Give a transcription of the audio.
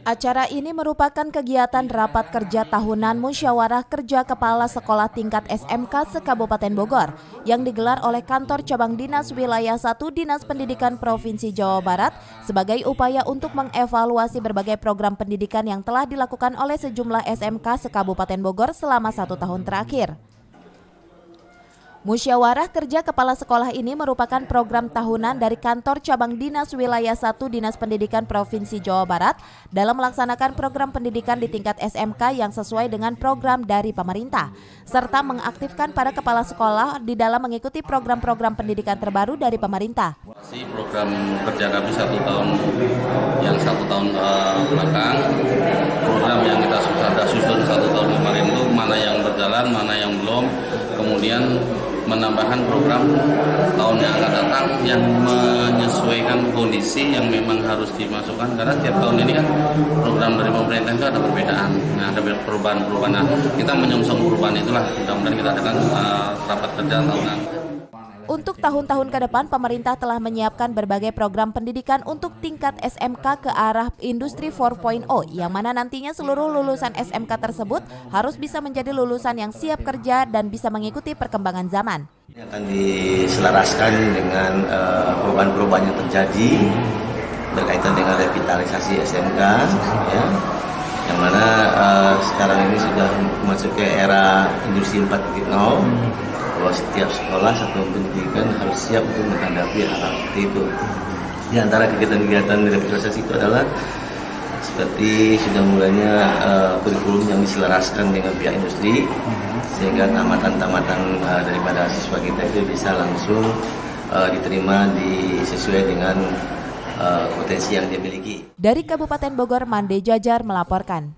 Acara ini merupakan kegiatan rapat kerja tahunan musyawarah kerja kepala sekolah tingkat SMK se-Kabupaten Bogor yang digelar oleh Kantor Cabang Dinas Wilayah 1 Dinas Pendidikan Provinsi Jawa Barat sebagai upaya untuk mengevaluasi berbagai program pendidikan yang telah dilakukan oleh sejumlah SMK se-Kabupaten Bogor selama 1 tahun terakhir. Musyawarah kerja kepala sekolah ini merupakan program tahunan dari Kantor Cabang Dinas Wilayah 1 Dinas Pendidikan Provinsi Jawa Barat dalam melaksanakan program pendidikan di tingkat SMK yang sesuai dengan program dari pemerintah, serta mengaktifkan para kepala sekolah di dalam mengikuti program-program pendidikan terbaru dari pemerintah. Program kerja kami 1 tahun yang 1 tahun belakang, program yang kita susun 1 tahun kemarin itu mana yang berjalan, mana yang belum, kemudian menambahkan program tahun yang akan datang yang menyesuaikan kondisi yang memang harus dimasukkan, karena setiap tahun ini kan program dari pemerintah itu ada perbedaan, ada perubahan-perubahan. Nah, kita menyongsong perubahan itulah, mudah-mudahan kita adakan rapat kerja tahunan. Untuk tahun-tahun ke depan, pemerintah telah menyiapkan berbagai program pendidikan untuk tingkat SMK ke arah Industri 4.0, yang mana nantinya seluruh lulusan SMK tersebut harus bisa menjadi lulusan yang siap kerja dan bisa mengikuti perkembangan zaman. Ini akan diselaraskan dengan perubahan-perubahan yang terjadi berkaitan dengan revitalisasi SMK, ya, yang mana sekarang ini sudah masuk ke era Industri 4.0. Bahwa setiap sekolah satuan pendidikan harus siap untuk menghadapi hal seperti itu. Di antara kegiatan-kegiatan revitalisasi itu adalah seperti sudah mulainya kurikulum yang diselaraskan dengan pihak industri, sehingga tamatan-tamatan daripada siswa kita itu bisa langsung diterima sesuai dengan potensi yang dia miliki. Dari Kabupaten Bogor, Mande Jajar melaporkan.